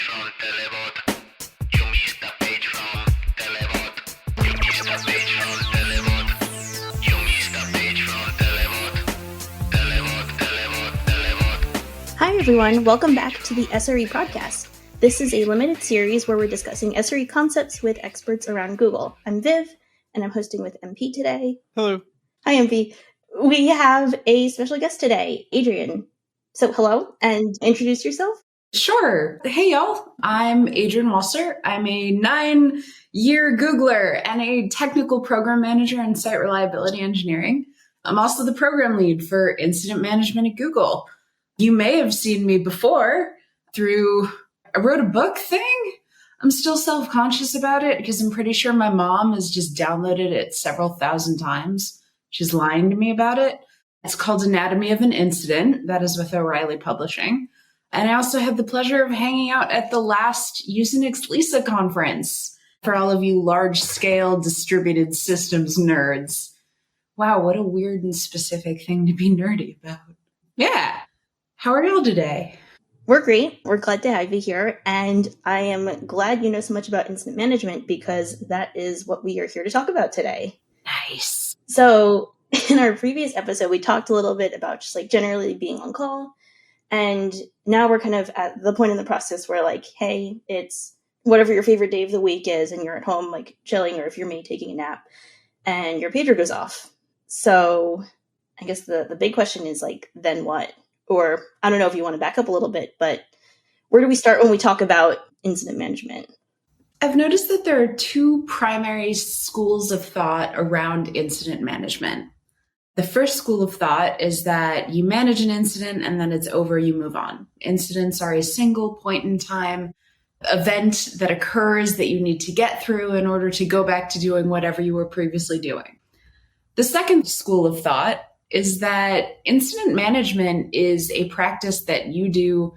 from Telebot. You missed a page from Telebot. You missed a page from Telebot. You missed a page from Telebot. Telebot. Hi everyone, welcome back to the SRE podcast. This is a limited series where we're discussing SRE concepts with experts around Google. I'm Viv, and I'm hosting with MP today. Hello. Hi MP. We have a special guest today, Adrienne. So hello, and introduce yourself. Sure. Hey, y'all. I'm Adrienne Walcer. I'm a 9-year Googler and a technical program manager in site reliability engineering. I'm also the program lead for incident management at Google. You may have seen me before I wrote a book thing. I'm still self-conscious about it because I'm pretty sure my mom has just downloaded it several thousand times. She's lying to me about it. It's called Anatomy of an Incident. That is with O'Reilly Publishing. And I also had the pleasure of hanging out at the last Usenix Lisa conference for all of you large-scale distributed systems nerds. Wow, what a weird and specific thing to be nerdy about. Yeah. How are y'all today? We're great. We're glad to have you here. And I am glad you know so much about incident management because that is what we are here to talk about today. Nice. So in our previous episode, we talked a little bit about just like generally being on call. And now we're kind of at the point in the process where like, hey, it's whatever your favorite day of the week is and you're at home like chilling or if you're maybe taking a nap and your pager goes off. So I guess the big question is like, then what? Or I don't know if you want to back up a little bit, but where do we start when we talk about incident management? I've noticed that there are two primary schools of thought around incident management. The first school of thought is that you manage an incident and then it's over, you move on. Incidents are a single point in time event that occurs that you need to get through in order to go back to doing whatever you were previously doing. The second school of thought is that incident management is a practice that you do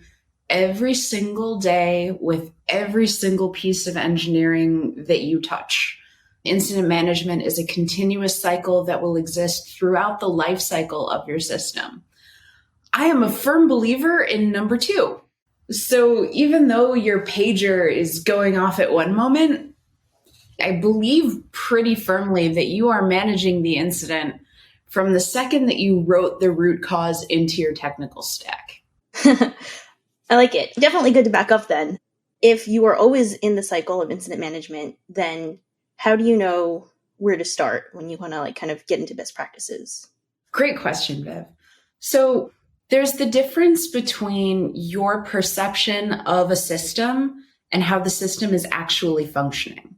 every single day with every single piece of engineering that you touch. Incident management is a continuous cycle that will exist throughout the life cycle of your system. I am a firm believer in number two. So even though your pager is going off at one moment, I believe pretty firmly that you are managing the incident from the second that you wrote the root cause into your technical stack. I like it. Definitely good to back up then. If you are always in the cycle of incident management, then how do you know where to start when you want to like kind of get into best practices? Great question, Viv. So there's the difference between your perception of a system and how the system is actually functioning.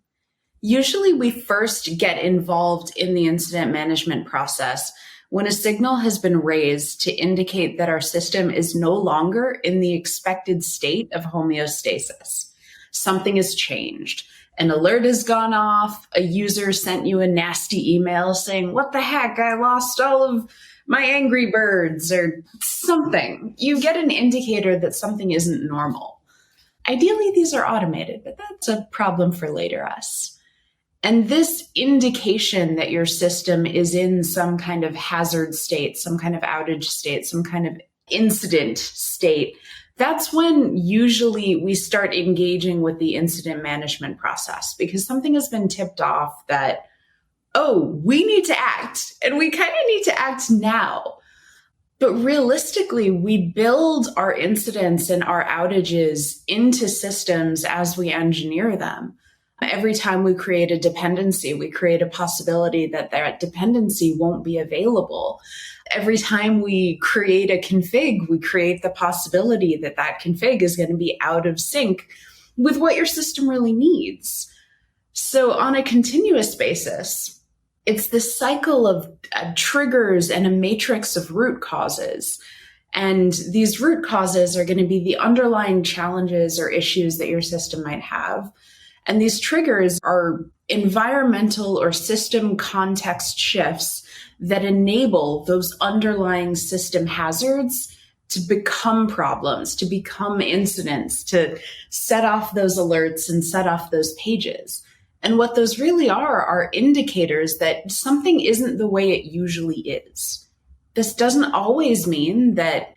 Usually we first get involved in the incident management process when a signal has been raised to indicate that our system is no longer in the expected state of homeostasis. Something has changed. An alert has gone off. A user sent you a nasty email saying, "What the heck? I lost all of my Angry Birds," or something. You get an indicator that something isn't normal. Ideally, these are automated, but that's a problem for later us. And this indication that your system is in some kind of hazard state, some kind of outage state, some kind of incident state, that's when usually we start engaging with the incident management process because something has been tipped off that, oh, we need to act and we kind of need to act now. But realistically, we build our incidents and our outages into systems as we engineer them. Every time we create a dependency, we create a possibility that that dependency won't be available. Every time we create a config, we create the possibility that that config is going to be out of sync with what your system really needs. So on a continuous basis, it's this cycle of triggers and a matrix of root causes. And these root causes are going to be the underlying challenges or issues that your system might have. And these triggers are environmental or system context shifts that enable those underlying system hazards to become problems, to become incidents, to set off those alerts and set off those pages. And what those really are indicators that something isn't the way it usually is. This doesn't always mean that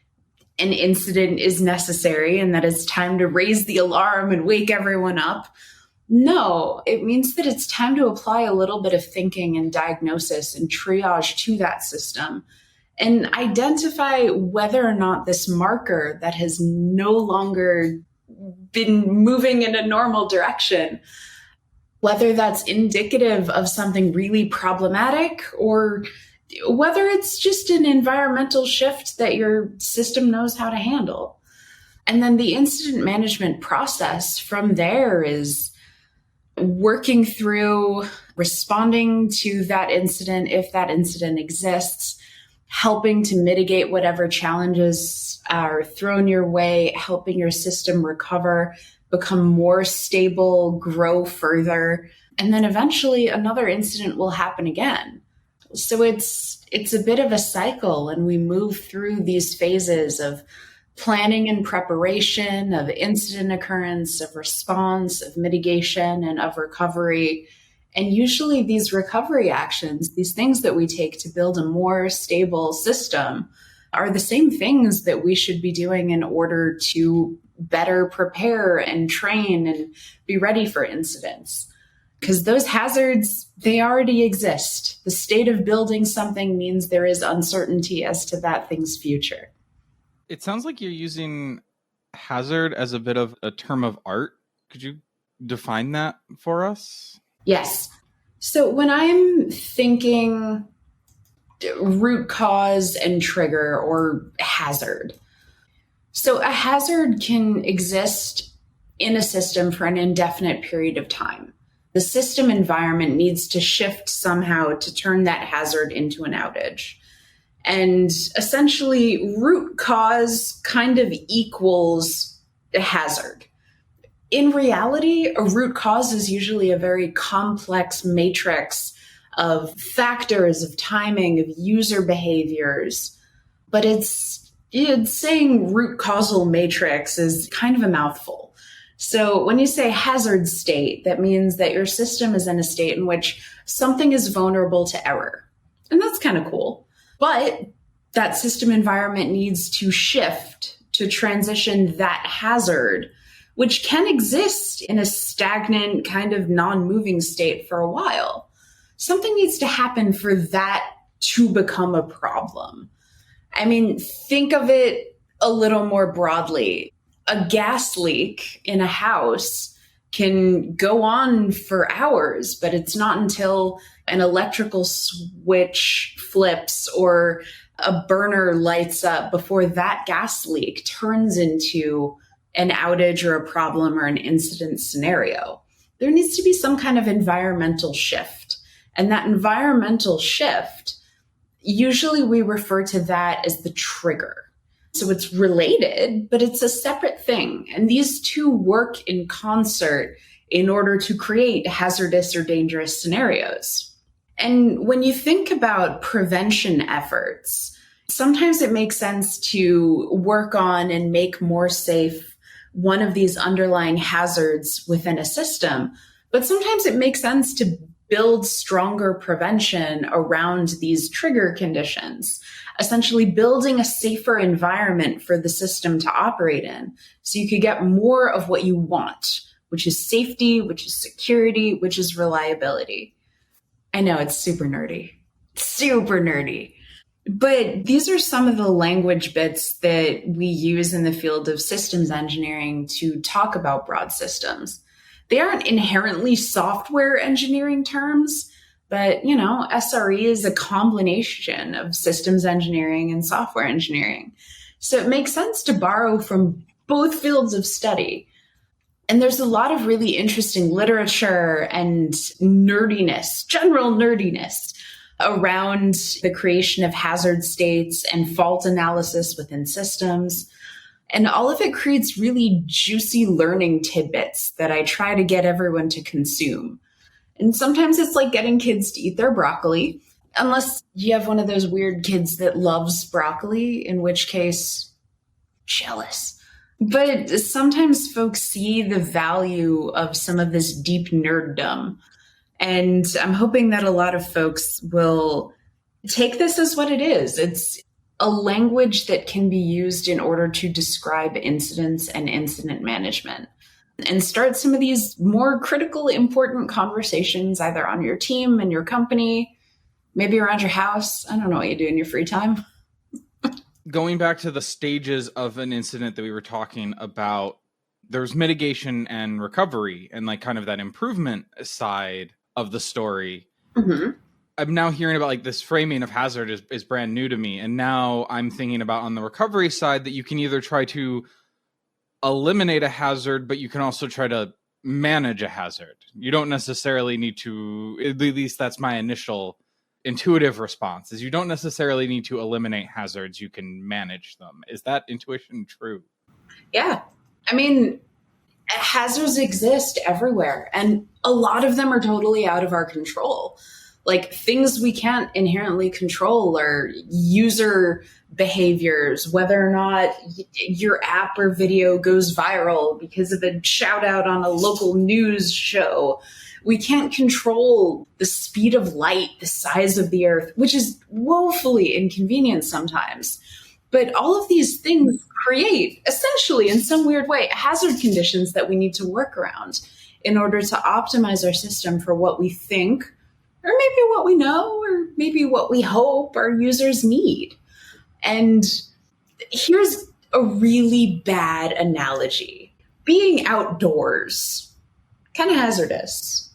an incident is necessary and that it's time to raise the alarm and wake everyone up. No, it means that it's time to apply a little bit of thinking and diagnosis and triage to that system and identify whether or not this marker that has no longer been moving in a normal direction, whether that's indicative of something really problematic or whether it's just an environmental shift that your system knows how to handle. And then the incident management process from there is working through responding to that incident if that incident exists, helping to mitigate whatever challenges are thrown your way, helping your system recover, become more stable, grow further, and then eventually another incident will happen again. So it's a bit of a cycle, and we move through these phases of planning and preparation, of incident occurrence, of response, of mitigation, and of recovery. And usually these recovery actions, these things that we take to build a more stable system, are the same things that we should be doing in order to better prepare and train and be ready for incidents. Because those hazards, they already exist. The state of building something means there is uncertainty as to that thing's future. It sounds like you're using hazard as a bit of a term of art. Could you define that for us? Yes. So when I'm thinking root cause and trigger or hazard, so a hazard can exist in a system for an indefinite period of time. The system environment needs to shift somehow to turn that hazard into an outage. And essentially, root cause kind of equals a hazard. In reality, a root cause is usually a very complex matrix of factors, of timing, of user behaviors. But it's saying root causal matrix is kind of a mouthful. So when you say hazard state, that means that your system is in a state in which something is vulnerable to error. And that's kind of cool. But that system environment needs to shift to transition that hazard, which can exist in a stagnant kind of non-moving state for a while. Something needs to happen for that to become a problem. I mean, think of it a little more broadly. A gas leak in a house can go on for hours, but it's not until an electrical switch flips or a burner lights up before that gas leak turns into an outage or a problem or an incident scenario. There needs to be some kind of environmental shift. And that environmental shift, usually we refer to that as the trigger. So it's related, but it's a separate thing. And these two work in concert in order to create hazardous or dangerous scenarios. And when you think about prevention efforts, sometimes it makes sense to work on and make more safe one of these underlying hazards within a system. But sometimes it makes sense to build stronger prevention around these trigger conditions, essentially building a safer environment for the system to operate in so you could get more of what you want, which is safety, which is security, which is reliability. I know it's super nerdy, but these are some of the language bits that we use in the field of systems engineering to talk about broad systems. They aren't inherently software engineering terms, but, SRE is a combination of systems engineering and software engineering. So it makes sense to borrow from both fields of study. And there's a lot of really interesting literature and nerdiness, general nerdiness, around the creation of hazard states and fault analysis within systems. And all of it creates really juicy learning tidbits that I try to get everyone to consume. And sometimes it's like getting kids to eat their broccoli, unless you have one of those weird kids that loves broccoli, in which case, jealous. But sometimes folks see the value of some of this deep nerddom. And I'm hoping that a lot of folks will take this as what it is. a language that can be used in order to describe incidents and incident management and start some of these more critical, important conversations either on your team and your company, maybe around your house. I don't know what you do in your free time. Going back to the stages of an incident that we were talking about, there's mitigation and recovery and like kind of that improvement side of the story. Mm-hmm. I'm now hearing about like this framing of hazard is brand new to me. And now I'm thinking about on the recovery side that you can either try to eliminate a hazard, but you can also try to manage a hazard. You don't necessarily need to, at least that's my initial intuitive response, is you don't necessarily need to eliminate hazards. You can manage them. Is that intuition true? Yeah. I mean, hazards exist everywhere, and a lot of them are totally out of our control. Like things we can't inherently control are user behaviors, whether or not your app or video goes viral because of a shout out on a local news show. We can't control the speed of light, the size of the earth, which is woefully inconvenient sometimes. But all of these things create, essentially, in some weird way, hazard conditions that we need to work around in order to optimize our system for what we think, or maybe what we know, or maybe what we hope our users need. And here's a really bad analogy. Being outdoors, kind of hazardous.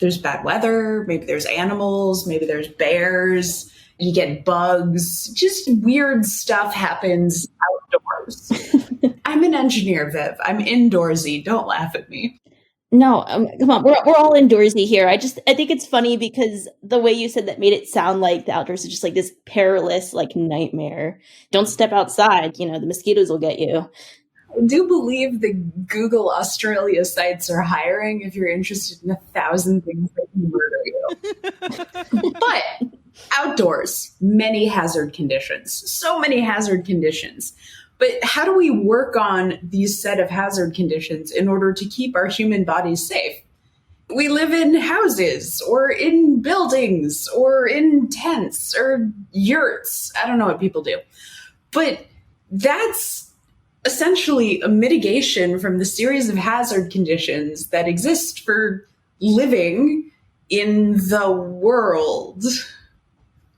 There's bad weather, maybe there's animals, maybe there's bears, you get bugs, just weird stuff happens outdoors. I'm an engineer, Viv. I'm indoorsy. Don't laugh at me. No, come on. We're all indoorsy here. I think it's funny because the way you said that made it sound like the outdoors is just like this perilous like nightmare. Don't step outside. The mosquitoes will get you. I do believe the Google Australia sites are hiring if you're interested in 1,000 things that can murder you. But outdoors, many hazard conditions, so many hazard conditions. But how do we work on these set of hazard conditions in order to keep our human bodies safe? We live in houses or in buildings or in tents or yurts. I don't know what people do. But that's essentially a mitigation from the series of hazard conditions that exist for living in the world.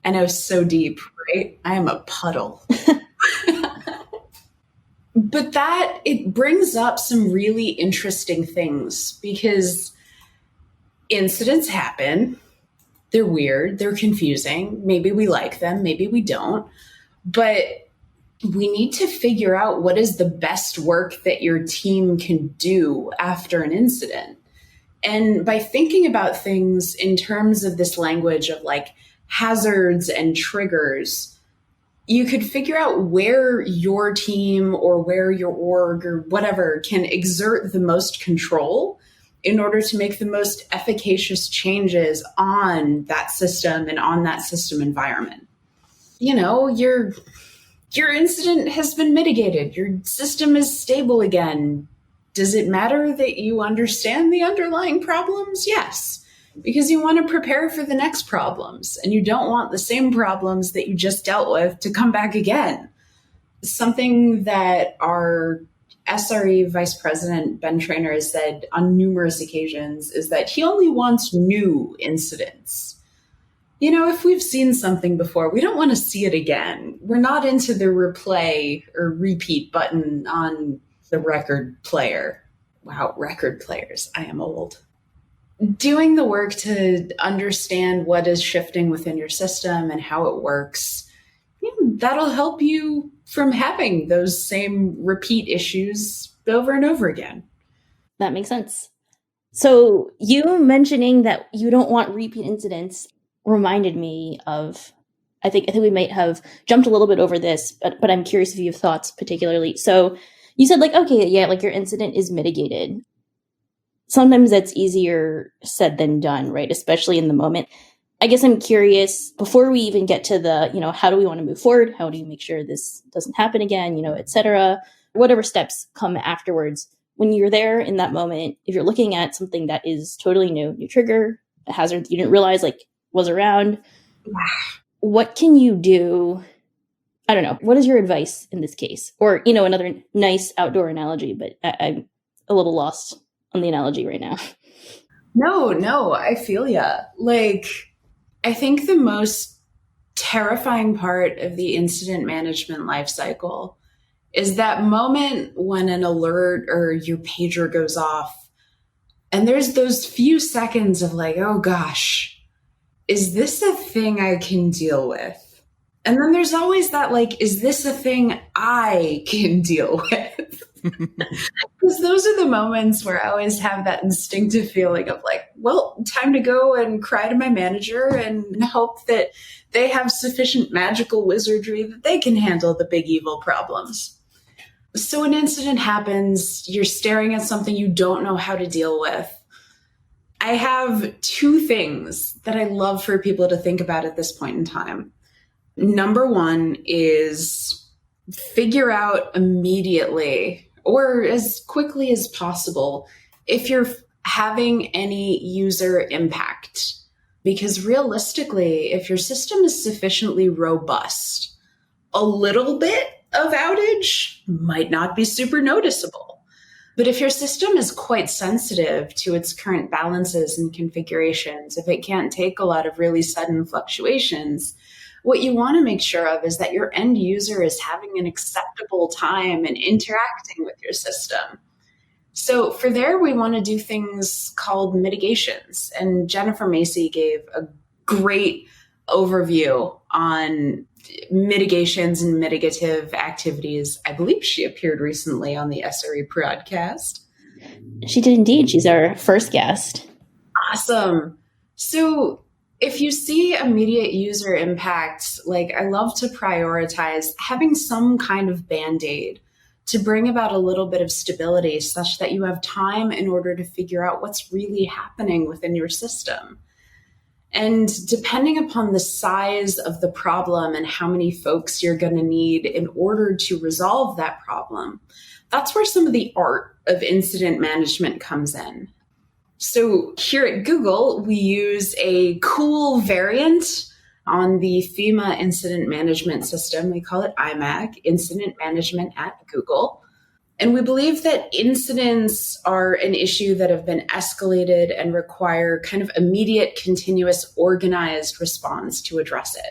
I know, so deep, right? I am a puddle. But it brings up some really interesting things because incidents happen. They're weird. They're confusing. Maybe we like them. Maybe we don't. But we need to figure out what is the best work that your team can do after an incident. And by thinking about things in terms of this language of like hazards and triggers, you could figure out where your team or where your org or whatever can exert the most control in order to make the most efficacious changes on that system and on that system environment. Your incident has been mitigated. Your system is stable again. Does it matter that you understand the underlying problems? Yes, because you want to prepare for the next problems and you don't want the same problems that you just dealt with to come back again. Something that our SRE Vice President, Ben Traynor, has said on numerous occasions is that he only wants new incidents. If we've seen something before, we don't want to see it again. We're not into the replay or repeat button on the record player. Wow, record players. I am old. Doing the work to understand what is shifting within your system and how it works, that'll help you from having those same repeat issues over and over again. That makes sense. So you mentioning that you don't want repeat incidents reminded me of, I think we might have jumped a little bit over this, but I'm curious if you have thoughts particularly. So you said like, okay, yeah, like your incident is mitigated. Sometimes that's easier said than done, right? Especially in the moment. I guess I'm curious, before we even get to the, how do we want to move forward? How do you make sure this doesn't happen again, et cetera? Whatever steps come afterwards. When you're there in that moment, if you're looking at something that is totally new trigger, a hazard that you didn't realize like was around, what can you do I don't know. What is your advice in this case? Or, another nice outdoor analogy, but I'm a little lost on the analogy right now. No, I feel ya. Like, I think the most terrifying part of the incident management life cycle is that moment when an alert or your pager goes off and there's those few seconds of like, oh gosh, is this a thing I can deal with? And then there's always that like, is this a thing I can deal with? Because those are the moments where I always have that instinctive feeling of like, well, time to go and cry to my manager and hope that they have sufficient magical wizardry that they can handle the big evil problems. So an incident happens, you're staring at something you don't know how to deal with. I have two things that I love for people to think about at this point in time. Number one is figure out immediately or as quickly as possible if you're having any user impact. Because realistically, if your system is sufficiently robust, a little bit of outage might not be super noticeable. But if your system is quite sensitive to its current balances and configurations, if it can't take a lot of really sudden fluctuations, what you want to make sure of is that your end user is having an acceptable time and interacting with your system. So for there, we want to do things called mitigations. And Jennifer Macy gave a great overview on mitigations and mitigative activities. I believe she appeared recently on the SRE podcast. She did indeed. She's our first guest. Awesome. So if you see immediate user impact, like I love to prioritize having some kind of Band-Aid to bring about a little bit of stability such that you have time in order to figure out what's really happening within your system. And depending upon the size of the problem and how many folks you're going to need in order to resolve that problem, that's where some of the art of incident management comes in. So here at Google, we use a cool variant on the FEMA incident management system. We call it IMAG, Incident Management at Google. And we believe that incidents are an issue that have been escalated and require kind of immediate, continuous, organized response to address it.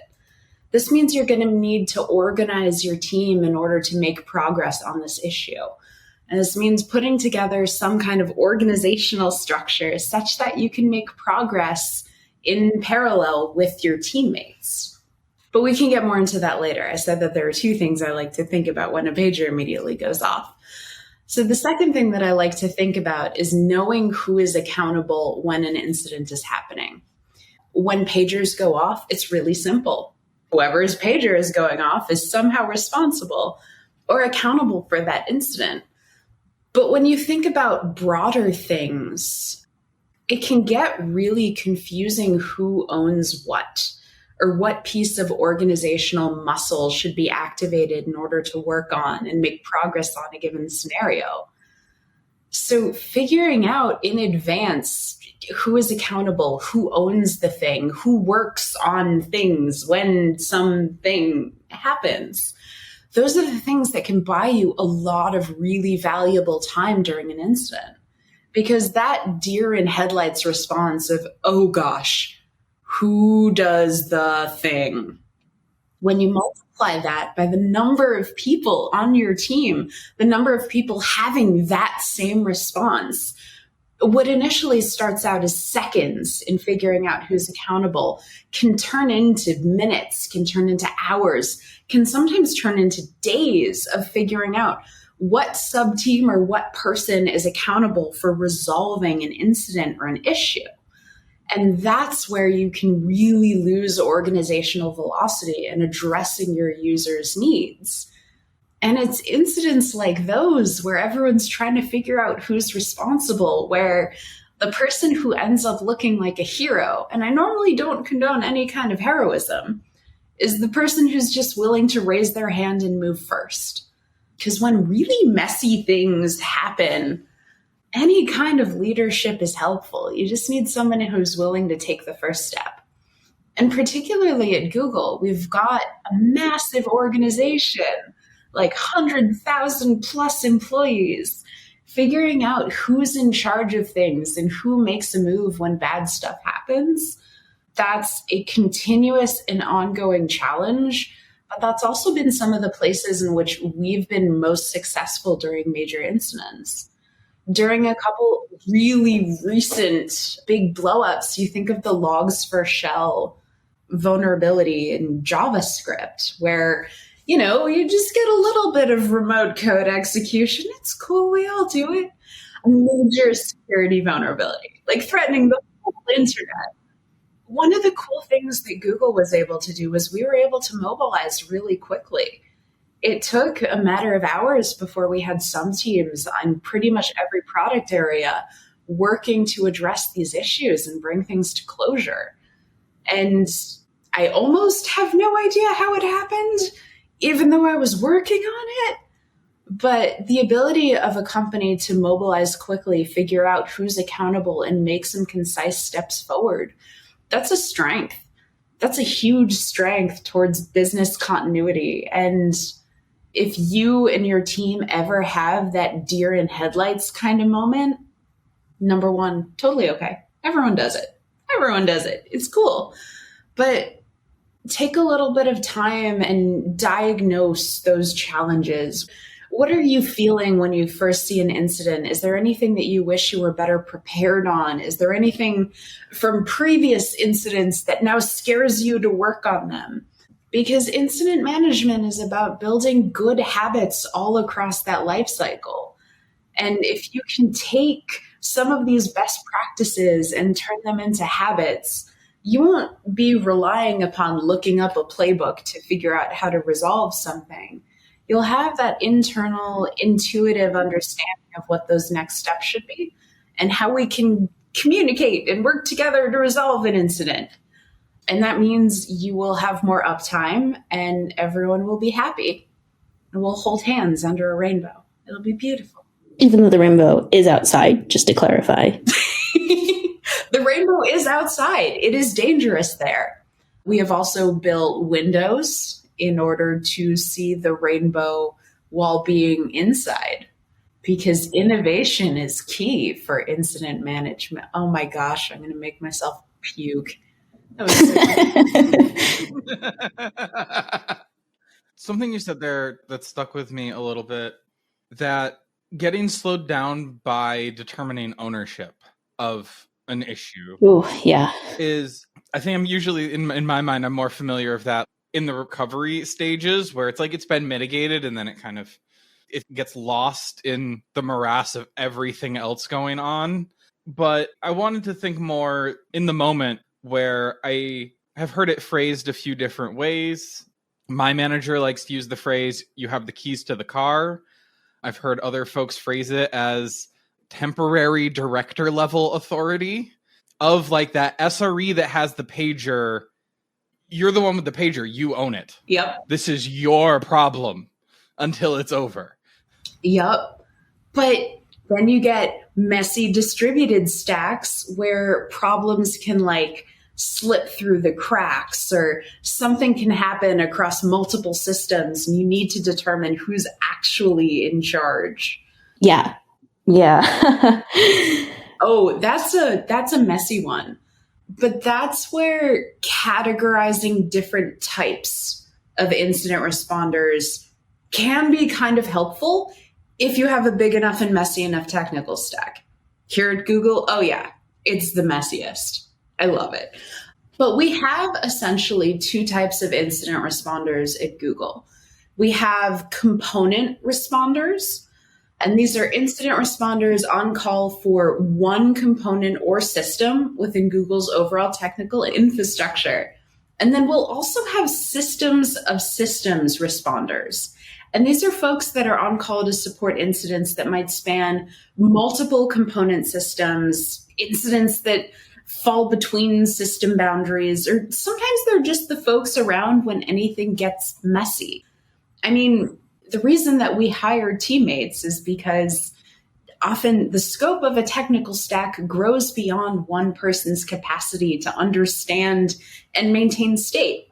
This means you're going to need to organize your team in order to make progress on this issue. And this means putting together some kind of organizational structure such that you can make progress in parallel with your teammates. But we can get more into that later. I said that there are two things I like to think about when a pager immediately goes off. So the second thing that I like to think about is knowing who is accountable when an incident is happening. When pagers go off, it's really simple. Whoever's pager is going off is somehow responsible or accountable for that incident. But when you think about broader things, it can get really confusing who owns what, or what piece of organizational muscle should be activated in order to work on and make progress on a given scenario. So figuring out in advance who is accountable, who owns the thing, who works on things when something happens. Those are the things that can buy you a lot of really valuable time during an incident. Because that deer in headlights response of, oh gosh, who does the thing? When you multiply that by the number of people on your team, the number of people having that same response, what initially starts out as seconds in figuring out who's accountable can turn into minutes, can turn into hours, can sometimes turn into days of figuring out what sub-team or what person is accountable for resolving an incident or an issue. And that's where you can really lose organizational velocity in addressing your users' needs. And it's incidents like those where everyone's trying to figure out who's responsible, where the person who ends up looking like a hero, and I normally don't condone any kind of heroism, is the person who's just willing to raise their hand and move first. Because when really messy things happen, any kind of leadership is helpful. You just need someone who's willing to take the first step. And particularly at Google, we've got a massive organization, like 100,000 plus employees. Figuring out who's in charge of things and who makes a move when bad stuff happens, that's a continuous and ongoing challenge. But that's also been some of the places in which we've been most successful during major incidents. During a couple really recent big blowups, you think of the logs for shell vulnerability in JavaScript, where you just get a little bit of remote code execution. It's cool. We all do it. A major security vulnerability, like threatening the whole internet. One of the cool things that Google was able to do was we were able to mobilize really quickly. It took a matter of hours before we had some teams on pretty much every product area working to address these issues and bring things to closure. And I almost have no idea how it happened, even though I was working on it. But the ability of a company to mobilize quickly, figure out who's accountable, and make some concise steps forward, that's a strength. That's a huge strength towards business continuity. And if you and your team ever have that deer in headlights kind of moment, number one, totally okay. Everyone does it. Everyone does it. It's cool. But take a little bit of time and diagnose those challenges. What are you feeling when you first see an incident? Is there anything that you wish you were better prepared on? Is there anything from previous incidents that now scares you to work on them? Because incident management is about building good habits all across that life cycle. And if you can take some of these best practices and turn them into habits, you won't be relying upon looking up a playbook to figure out how to resolve something. You'll have that internal, intuitive understanding of what those next steps should be and how we can communicate and work together to resolve an incident. And that means you will have more uptime and everyone will be happy. And we'll hold hands under a rainbow. It'll be beautiful. Even though the rainbow is outside, just to clarify. The rainbow is outside. It is dangerous there. We have also built windows in order to see the rainbow while being inside, because innovation is key for incident management. Oh my gosh, I'm going to make myself puke. That was so Something you said there that stuck with me a little bit, that getting slowed down by determining ownership of an issue. Oh, yeah. Is, I think I'm usually, in my mind, I'm more familiar with that in the recovery stages where it's like it's been mitigated and then it gets lost in the morass of everything else going on. But I wanted to think more in the moment, where I have heard it phrased a few different ways. My manager likes to use the phrase, "You have the keys to the car." I've heard other folks phrase it as temporary director level authority, of like that SRE that has the pager. You're the one with the pager. You own it. Yep. This is your problem until it's over. Yep. But then you get messy distributed stacks where problems can like slip through the cracks, or something can happen across multiple systems and you need to determine who's actually in charge. Yeah. Yeah. Oh, that's a messy one. But that's where categorizing different types of incident responders can be kind of helpful if you have a big enough and messy enough technical stack. Here at Google, oh yeah, it's the messiest. I love it. But we have essentially two types of incident responders at Google. We have component responders, and these are incident responders on call for one component or system within Google's overall technical infrastructure. And then we'll also have systems of systems responders. And these are folks that are on call to support incidents that might span multiple component systems, incidents that fall between system boundaries, or sometimes they're just the folks around when anything gets messy. I mean, the reason that we hire teammates is because often the scope of a technical stack grows beyond one person's capacity to understand and maintain state.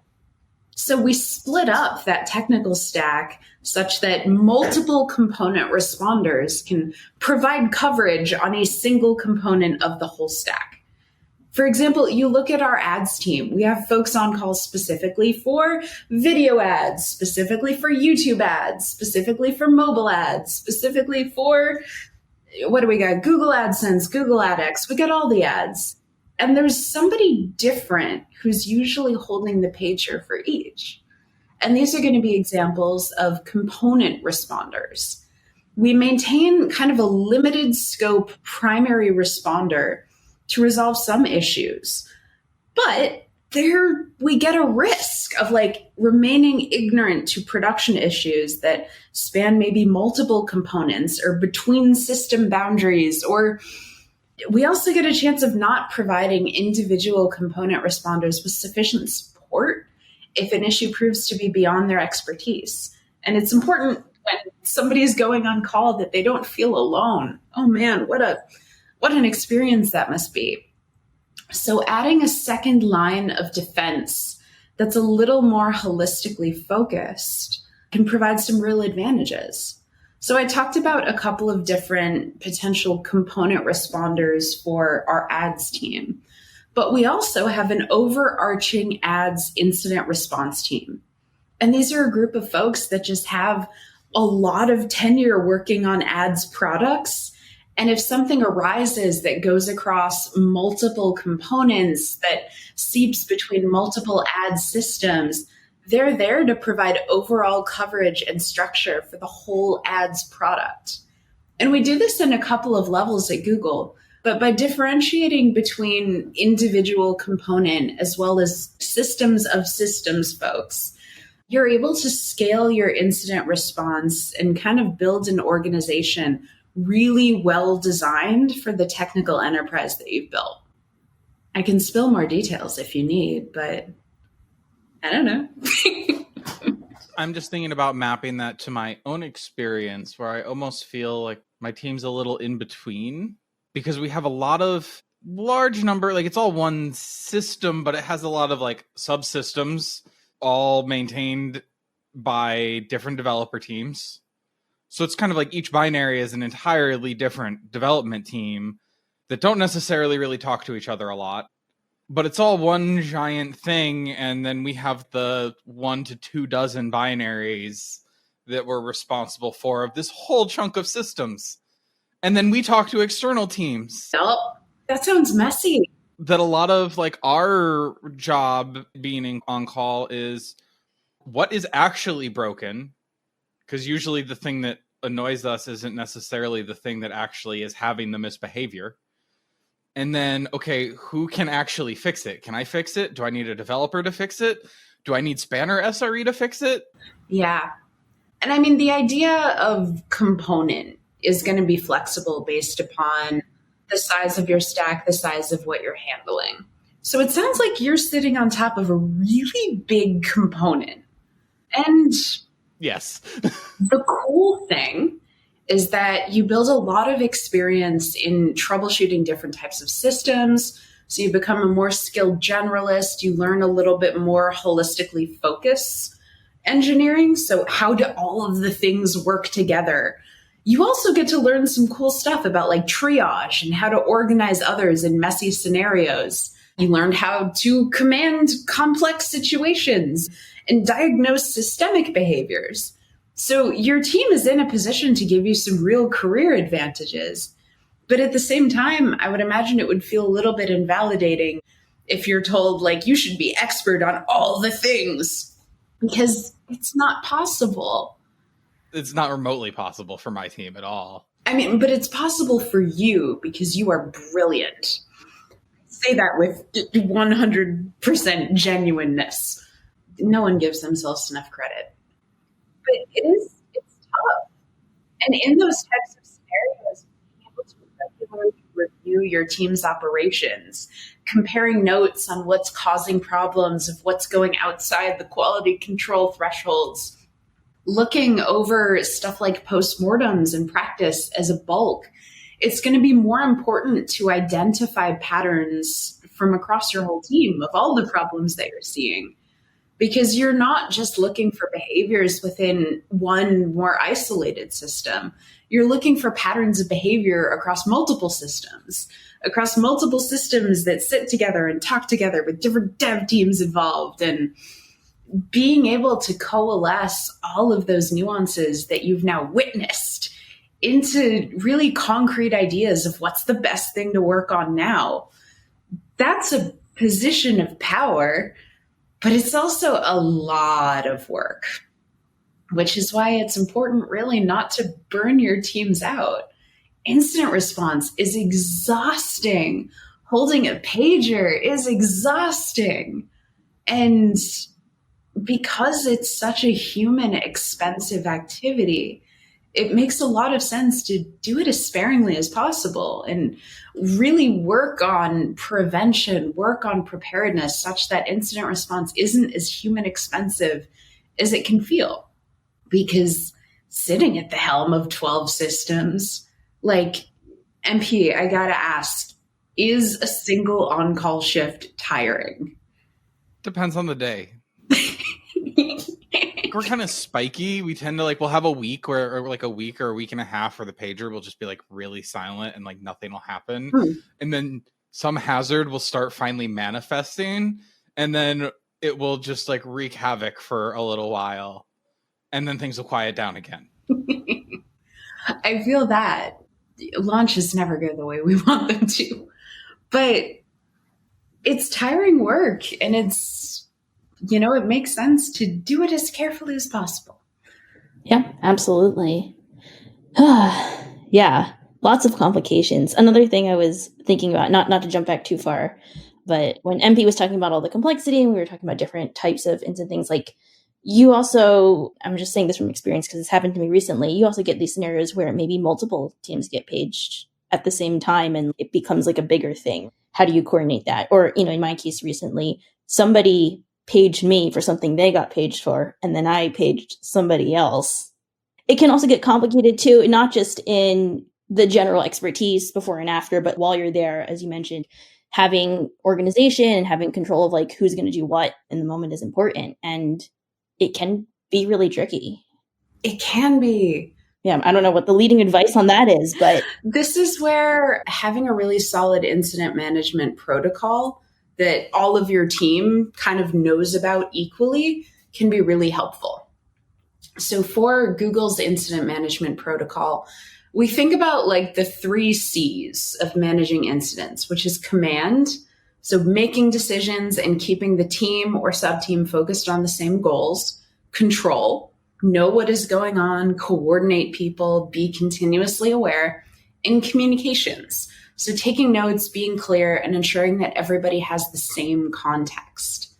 So we split up that technical stack such that multiple component responders can provide coverage on a single component of the whole stack. For example, you look at our ads team. We have folks on call specifically for video ads, specifically for YouTube ads, specifically for mobile ads, specifically for, what do we got? Google AdSense, Google AdX. We got all the ads. And there's somebody different who's usually holding the pager for each. And these are going to be examples of component responders. We maintain kind of a limited scope primary responder to resolve some issues, but there we get a risk of like remaining ignorant to production issues that span maybe multiple components or between system boundaries, or we also get a chance of not providing individual component responders with sufficient support if an issue proves to be beyond their expertise. And it's important when somebody is going on call that they don't feel alone. Oh man, what an experience that must be. So adding a second line of defense that's a little more holistically focused can provide some real advantages. So I talked about a couple of different potential component responders for our ads team, but we also have an overarching ads incident response team. And these are a group of folks that just have a lot of tenure working on ads products. And if something arises that goes across multiple components, that seeps between multiple ad systems, they're there to provide overall coverage and structure for the whole ads product. And we do this in a couple of levels at Google, but by differentiating between individual component as well as systems of systems folks, you're able to scale your incident response and kind of build an organization really well designed for the technical enterprise that you've built. I can spill more details if you need, but I don't know. I'm just thinking about mapping that to my own experience, where I almost feel like my team's a little in between, because we have a lot of large number, like it's all one system, but it has a lot of like subsystems all maintained by different developer teams. So it's kind of like each binary is an entirely different development team that don't necessarily really talk to each other a lot, but it's all one giant thing. And then we have the 1 to 2 dozen binaries that we're responsible for of this whole chunk of systems. And then we talk to external teams. Oh, that sounds messy. That a lot of like our job being on call is what is actually broken. Because usually the thing that annoys us isn't necessarily the thing that actually is having the misbehavior. And then, okay, who can actually fix it? Can I fix it? Do I need a developer to fix it? Do I need Spanner SRE to fix it? Yeah. And I mean, the idea of component is going to be flexible based upon the size of your stack, the size of what you're handling. So it sounds like you're sitting on top of a really big component. And yes. The cool thing is that you build a lot of experience in troubleshooting different types of systems. So you become a more skilled generalist. You learn a little bit more holistically focus engineering. So how do all of the things work together? You also get to learn some cool stuff about like triage and how to organize others in messy scenarios. You learned how to command complex situations and diagnose systemic behaviors. So your team is in a position to give you some real career advantages. But at the same time, I would imagine it would feel a little bit invalidating if you're told, like, you should be expert on all the things, because it's not possible. It's not remotely possible for my team at all. I mean, but it's possible for you because you are brilliant. I say that with 100% genuineness. No one gives themselves enough credit. But it's tough. And in those types of scenarios, being able to regularly review your team's operations, comparing notes on what's causing problems, of what's going outside the quality control thresholds, looking over stuff like postmortems and practice as a bulk, it's going to be more important to identify patterns from across your whole team of all the problems that you're seeing, because you're not just looking for behaviors within one more isolated system. You're looking for patterns of behavior across multiple systems that sit together and talk together with different dev teams involved, and being able to coalesce all of those nuances that you've now witnessed into really concrete ideas of what's the best thing to work on now. That's a position of power, but it's also a lot of work, which is why it's important really not to burn your teams out. Incident response is exhausting. Holding a pager is exhausting. And because it's such a human, expensive activity, it makes a lot of sense to do it as sparingly as possible and really work on prevention, work on preparedness, such that incident response isn't as human expensive as it can feel. Because sitting at the helm of 12 systems, like, MP, I gotta ask, is a single on-call shift tiring? Depends on the day. We're kind of spiky. We tend to we'll have a week or a week or a week and a half where the pager will just be really silent and nothing will happen. And then some hazard will start finally manifesting, and then it will just wreak havoc for a little while, and then things will quiet down again. I feel that launches never go the way we want them to, but it's tiring work, and it's, it makes sense to do it as carefully as possible. Yeah, absolutely. Yeah, lots of complications. Another thing I was thinking about, not to jump back too far, but when MP was talking about all the complexity and we were talking about different types of incident things, you also, I'm just saying this from experience because it's happened to me recently, you also get these scenarios where maybe multiple teams get paged at the same time and it becomes a bigger thing. How do you coordinate that? Or, in my case recently, somebody paged me for something they got paged for, and then I paged somebody else. It can also get complicated too, not just in the general expertise before and after, but while you're there, as you mentioned, having organization and having control of who's going to do what in the moment is important. And it can be really tricky. It can be. Yeah, I don't know what the leading advice on that is, but this is where having a really solid incident management protocol that all of your team kind of knows about equally can be really helpful. So for Google's incident management protocol, we think about the 3 C's of managing incidents, which is command. So making decisions and keeping the team or sub-team focused on the same goals. Control, know what is going on, coordinate people, be continuously aware. And communications. So taking notes, being clear, and ensuring that everybody has the same context.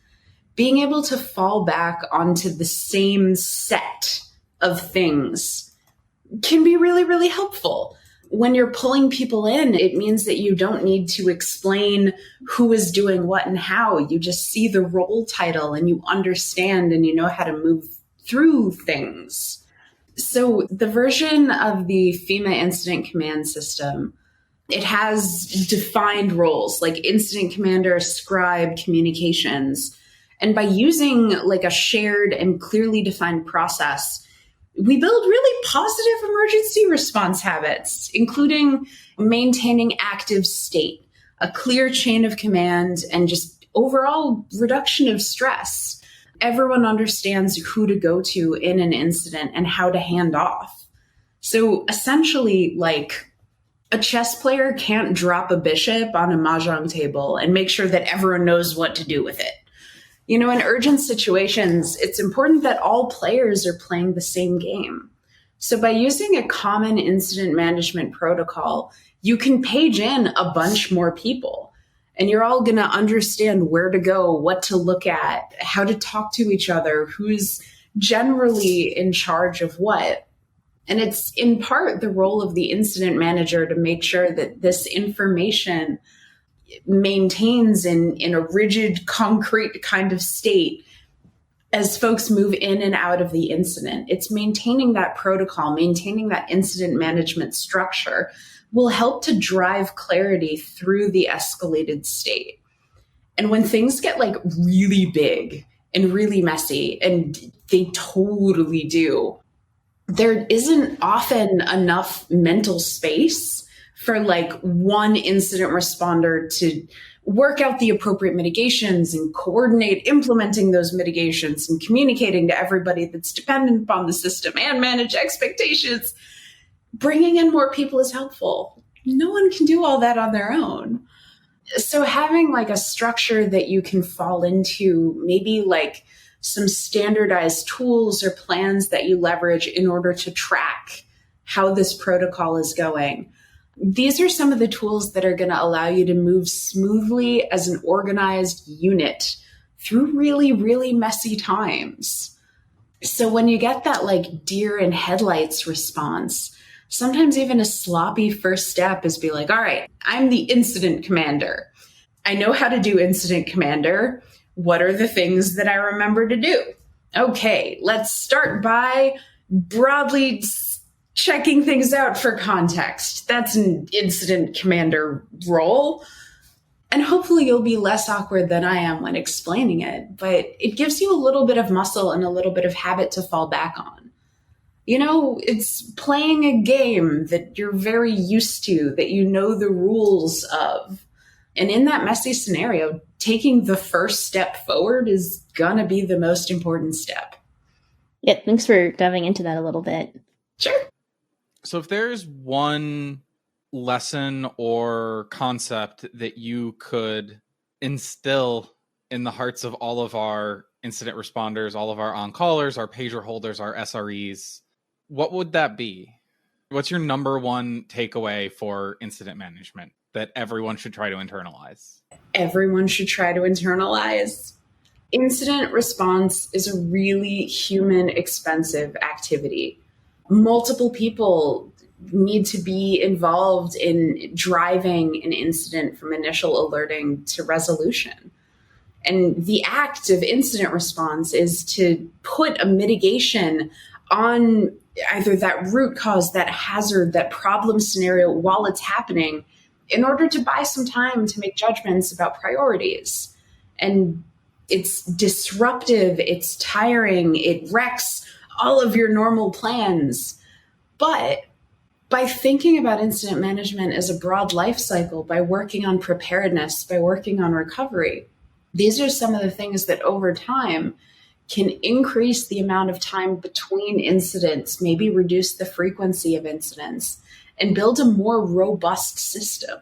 Being able to fall back onto the same set of things can be really, really helpful. When you're pulling people in, it means that you don't need to explain who is doing what and how. You just see the role title and you understand and you know how to move through things. So the version of the FEMA incident command system, it has defined roles like incident commander, scribe, communications. And by using a shared and clearly defined process, we build really positive emergency response habits, including maintaining active state, a clear chain of command, and just overall reduction of stress. Everyone understands who to go to in an incident and how to hand off. So essentially, a chess player can't drop a bishop on a mahjong table and make sure that everyone knows what to do with it. In urgent situations, it's important that all players are playing the same game. So by using a common incident management protocol, you can page in a bunch more people. And you're all going to understand where to go, what to look at, how to talk to each other, who's generally in charge of what. And it's in part the role of the incident manager to make sure that this information maintains in a rigid, concrete kind of state as folks move in and out of the incident. It's maintaining that protocol, maintaining that incident management structure, will help to drive clarity through the escalated state. And when things get like really big and really messy, and they totally do, there isn't often enough mental space for like one incident responder to work out the appropriate mitigations and coordinate implementing those mitigations and communicating to everybody that's dependent upon the system and manage expectations. Bringing in more people is helpful. No one can do all that on their own. So having like a structure that you can fall into, maybe like some standardized tools or plans that you leverage in order to track how this protocol is going. These are some of the tools that are going to allow you to move smoothly as an organized unit through really, really messy times. So when you get that like deer in headlights response, sometimes even a sloppy first step is be like, all right, I'm the incident commander. I know how to do incident commander. What are the things that I remember to do? Okay, let's start by broadly checking things out for context. That's an incident commander role. And hopefully you'll be less awkward than I am when explaining it, but it gives you a little bit of muscle and a little bit of habit to fall back on. You know, it's playing a game that you're very used to, that you know the rules of. And in that messy scenario, taking the first step forward is going to be the most important step. Yeah, thanks for diving into that a little bit. Sure. So if there's one lesson or concept that you could instill in the hearts of all of our incident responders, all of our on-callers, our pager holders, our SREs, what would that be? What's your number one takeaway for incident management that everyone should try to internalize? Everyone should try to internalize. Incident response is a really human, expensive activity. Multiple people need to be involved in driving an incident from initial alerting to resolution. And the act of incident response is to put a mitigation on either that root cause, that hazard, that problem scenario while it's happening, in order to buy some time to make judgments about priorities. And it's disruptive, it's tiring, it wrecks all of your normal plans. But by thinking about incident management as a broad life cycle, by working on preparedness, by working on recovery, these are some of the things that over time can increase the amount of time between incidents, maybe reduce the frequency of incidents, and build a more robust system.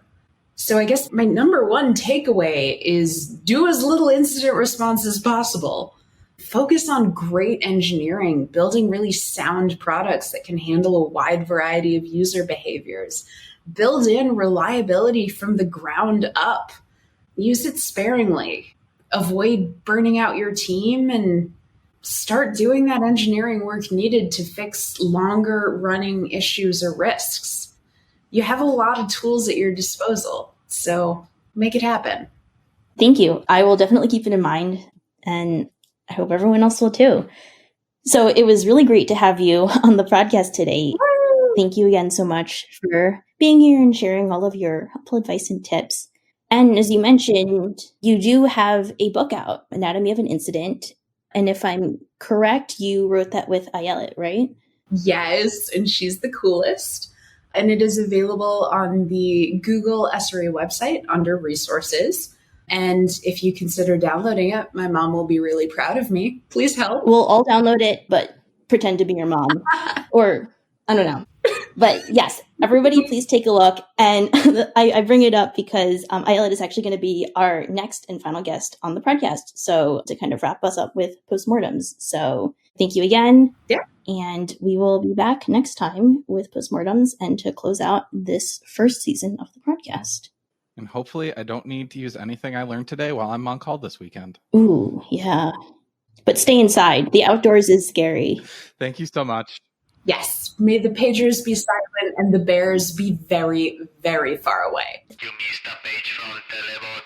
So I guess my number one takeaway is do as little incident response as possible. Focus on great engineering, building really sound products that can handle a wide variety of user behaviors. Build in reliability from the ground up. Use it sparingly. Avoid burning out your team and start doing that engineering work needed to fix longer running issues or risks. You have a lot of tools at your disposal, so make it happen. Thank you. I will definitely keep it in mind, and I hope everyone else will too. So it was really great to have you on the podcast today. Woo! Thank you again so much for being here and sharing all of your helpful advice and tips. And as you mentioned, you do have a book out, Anatomy of an Incident. And if I'm correct, you wrote that with Ayelet, right? Yes, and she's the coolest. And it is available on the Google SRE website under resources. And if you consider downloading it, my mom will be really proud of me. Please help. We'll all download it, but pretend to be your mom. Or, I don't know. But yes, everybody please take a look. And I bring it up because Ayelet is actually going to be our next and final guest on the podcast. So to kind of wrap us up with postmortems. So thank you again. Yeah. And we will be back next time with postmortems and to close out this first season of the podcast. And hopefully I don't need to use anything I learned today while I'm on call this weekend. Ooh, yeah. But stay inside. The outdoors is scary. Thank you so much. Yes. May the pagers be silent and the bears be very, very far away. You missed a page from Telebot.